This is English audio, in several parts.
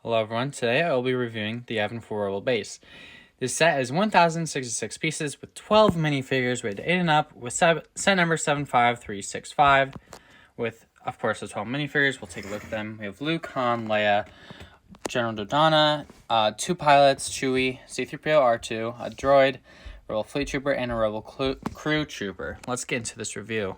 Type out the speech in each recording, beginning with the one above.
Hello everyone, today I will be reviewing the Yavin 4-roll base. This set is 1,066 pieces with 12 minifigures rated 8 and up with set number 75365 with, of course, the 12 minifigures. We'll take a look at them. We have Luke, Han, Leia, General Dodonna, 2 pilots, Chewie, C-3PO, R2, a droid, Rebel Fleet Trooper, and a Rebel Crew Trooper. Let's get into this review.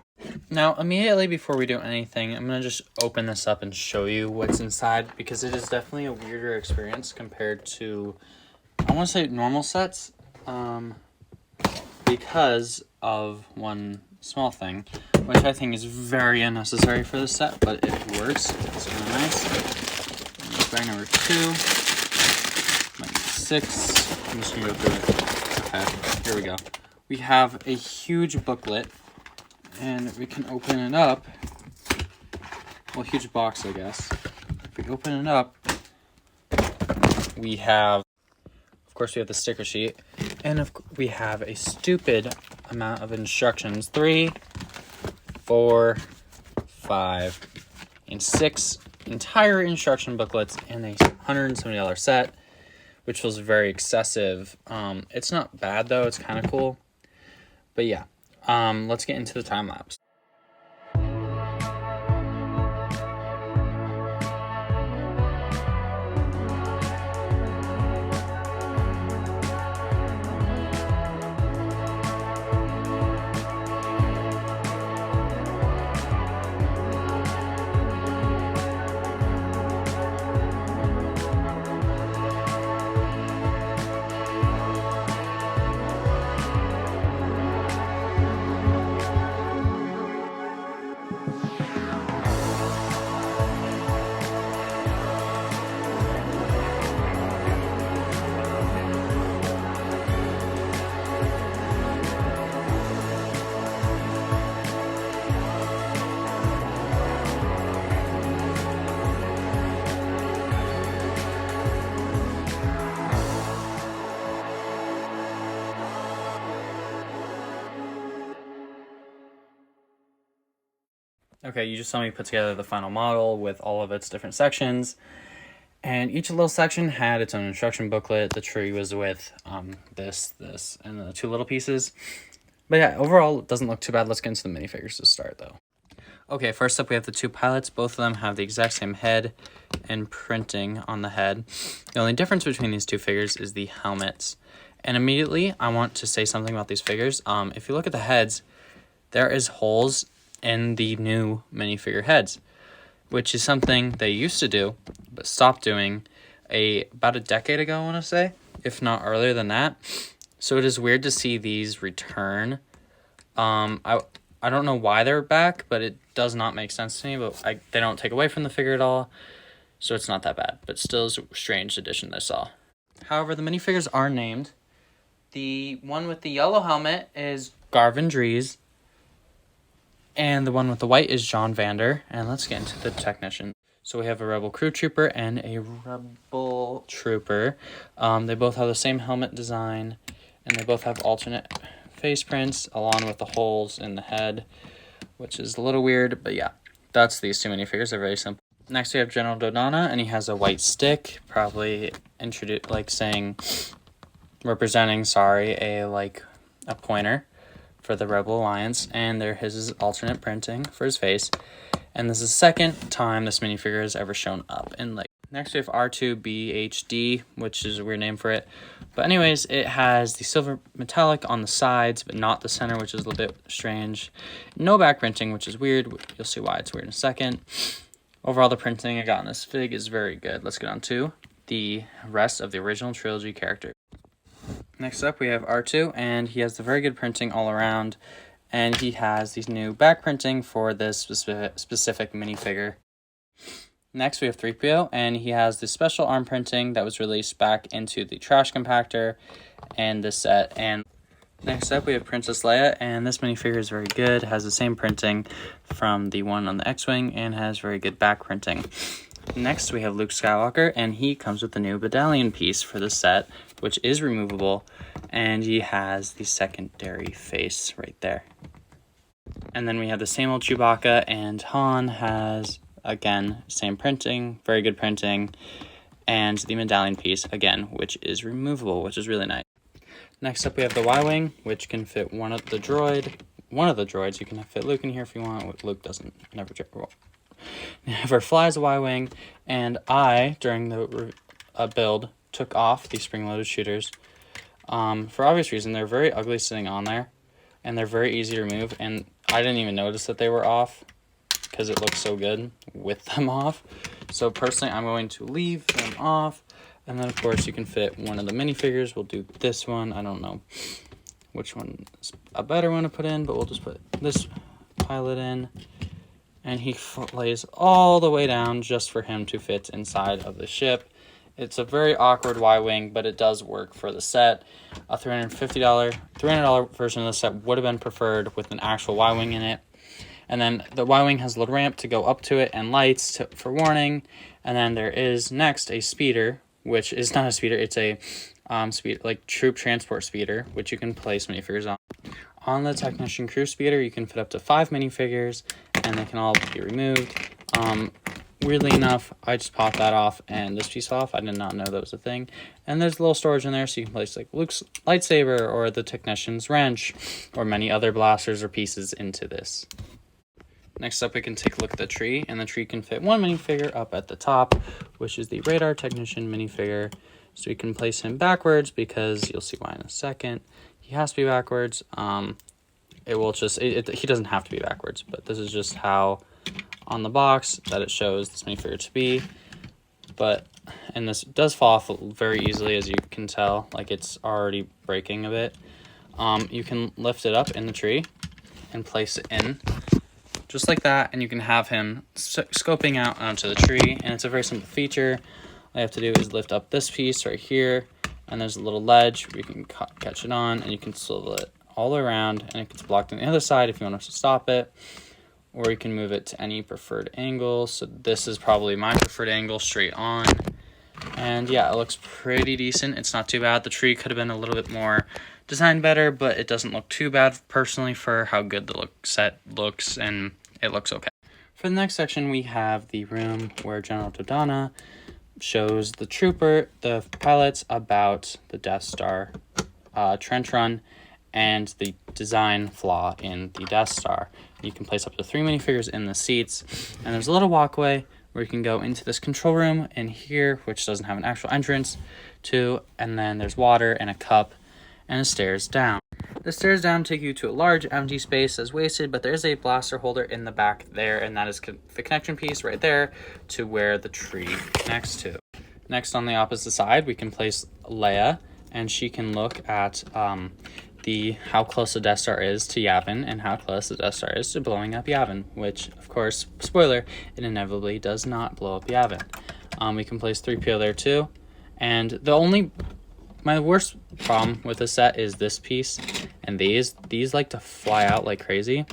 Now, immediately before we do anything, I'm going to just open this up and show you what's inside, because it is definitely a weirder experience compared to, I want to say, normal sets, because of one small thing, which I think is very unnecessary for this set, but it works. It's really nice. Bag number 2, like 6, I'm just going to go through it. Okay, here we go. We have a huge booklet, and we can open it up. Well, huge box, I guess. If we open it up, we have, of course, we have the sticker sheet, and we have a stupid amount of instructions. 3, 4, 5, and 6 entire instruction booklets in a $170 set, which was very excessive. It's not bad, though. It's kind of cool. But yeah. Let's get into the time lapse. Okay, you just saw me put together the final model with all of its different sections, and each little section had its own instruction booklet. The tree was with this, and the 2 little pieces. But yeah, overall, it doesn't look too bad. Let's get into the minifigures to start, though. Okay, first up, we have the 2 pilots. Both of them have the exact same head and printing on the head. The only difference between these 2 figures is the helmets. And immediately, I want to say something about these figures. If you look at the heads, there is holes in the new minifigure heads, which is something they used to do, but stopped doing about a decade ago, I want to say, if not earlier than that. So it is weird to see these return. I don't know why they're back, but it does not make sense to me, but they don't take away from the figure at all, so it's not that bad, but still is a strange addition I saw. However, the minifigures are named. The one with the yellow helmet is Garvin Dries, and the one with the white is John Vander. And let's get into the technician. So we have a Rebel Crew Trooper and a Rebel Trooper. They both have the same helmet design, and they both have alternate face prints along with the holes in the head, which is a little weird, but yeah, that's these 2 minifigures. They're very simple. Next we have General Dodonna, and he has a white stick, probably representing a pointer for the Rebel Alliance, and his is alternate printing for his face. And this is the second time this minifigure has ever shown up in Lego. Next we have R2BHD, which is a weird name for it. But anyways, it has the silver metallic on the sides, but not the center, which is a little bit strange. No back printing, which is weird. You'll see why it's weird in a second. Overall, the printing I got in this fig is very good. Let's get on to the rest of the original trilogy character. Next up, we have R2, and he has the very good printing all around, and he has these new back printing for this specific minifigure. Next, we have 3PO, and he has the special arm printing that was released back into the trash compactor and this set. And next up, we have Princess Leia, and this minifigure is very good, has the same printing from the one on the X-Wing, and has very good back printing. Next, we have Luke Skywalker, and he comes with the new medallion piece for the set, which is removable, and he has the secondary face right there. And then we have the same old Chewbacca, and Han has, again, same printing, very good printing, and the medallion piece, again, which is removable, which is really nice. Next up, we have the YWing, which can fit one of the droids. You can fit Luke in here if you want. Luke never flies a YWing, and I, during the build, took off the spring-loaded shooters. For obvious reason, they're very ugly sitting on there, and they're very easy to remove, and I didn't even notice that they were off because it looks so good with them off. So personally, I'm going to leave them off, and then of course you can fit one of the minifigures. We'll do this one. I don't know which one is a better one to put in, but we'll just put this pilot in, and he lays all the way down just for him to fit inside of the ship. It's a very awkward Y-Wing, but it does work for the set. A $300 version of the set would have been preferred with an actual Y-Wing in it. And then the Y-Wing has a little ramp to go up to it and lights for warning. And then there is next a speeder, which is not a speeder. It's a troop transport speeder, which you can place minifigures on. On the Technician Crew speeder, you can fit up to 5 minifigures, and they can all be removed. Weirdly enough, I just popped that off and this piece off. I did not know that was a thing. And there's a little storage in there, so you can place like Luke's lightsaber or the Technician's wrench or many other blasters or pieces into this. Next up, we can take a look at the tree, and the tree can fit one minifigure up at the top, which is the Radar Technician minifigure. So you can place him backwards because you'll see why in a second. He has to be backwards. He doesn't have to be backwards, but this is just how on the box that it shows this minifigure to be. And this does fall off very easily, as you can tell, like it's already breaking a bit. You can lift it up in the tree and place it in just like that, and you can have him scoping out onto the tree, and it's a very simple feature. All you have to do is lift up this piece right here, and there's a little ledge where you can catch it on, and you can swivel it all around, and it gets blocked on the other side if you want to stop it, or you can move it to any preferred angle. So this is probably my preferred angle, straight on. And yeah, it looks pretty decent. It's not too bad. The tree could have been a little bit more designed better, but it doesn't look too bad personally for how good the set looks, and it looks okay. For the next section, we have the room where General Dodonna shows the pilots about the Death Star trench run and the design flaw in the Death Star. You can place up to 3 minifigures in the seats, and there's a little walkway where you can go into this control room in here, which doesn't have an actual entrance to, and then there's water and a cup and stairs down. The stairs down take you to a large empty space as wasted, but there is a blaster holder in the back there, and that is the connection piece right there to where the tree connects to. Next, on the opposite side, we can place Leia, and she can look at how close the Death Star is to Yavin and how close the Death Star is to blowing up Yavin, which, of course, spoiler, it inevitably does not blow up Yavin. We can place 3PO there too, and my worst problem with the set is this piece, and these like to fly out like crazy,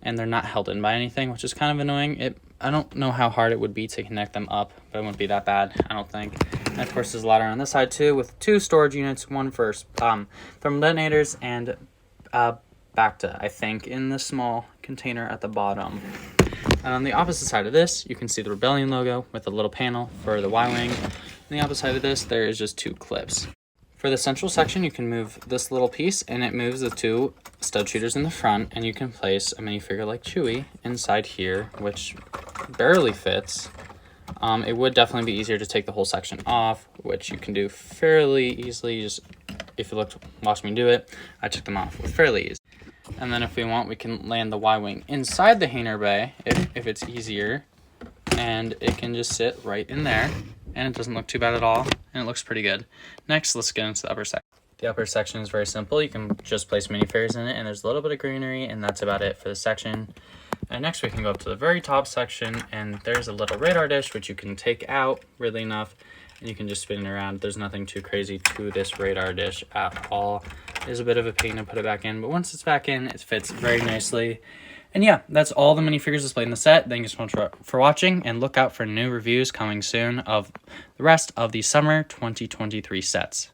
and they're not held in by anything, which is kind of annoying. I don't know how hard it would be to connect them up, but it wouldn't be that bad, I don't think. And of course, there's a ladder on this side too, with 2 storage units, one for thermal detonators and Bacta, I think, in the small container at the bottom. And on the opposite side of this, you can see the Rebellion logo with a little panel for the Y-Wing. On the opposite side of this, there is just 2 clips. For the central section, you can move this little piece, and it moves the 2 stud shooters in the front, and you can place a minifigure like Chewie inside here, which barely fits. It would definitely be easier to take the whole section off, which you can do fairly easily. Just if you watch me do it, I took them off with fairly easy. And then if we want, we can land the Y-Wing inside the hangar bay if it's easier, and it can just sit right in there, and it doesn't look too bad at all, and it looks pretty good. Next, let's get into the upper section. The upper section is very simple. You can just place minifigures in it, and there's a little bit of greenery, and that's about it for the section. And next, we can go up to the very top section, and there's a little radar dish, which you can take out, weirdly enough, and you can just spin it around. There's nothing too crazy to this radar dish at all. It is a bit of a pain to put it back in, but once it's back in, it fits very nicely. And yeah, that's all the minifigures displayed in the set. Thank you so much for watching, and look out for new reviews coming soon of the rest of the summer 2023 sets.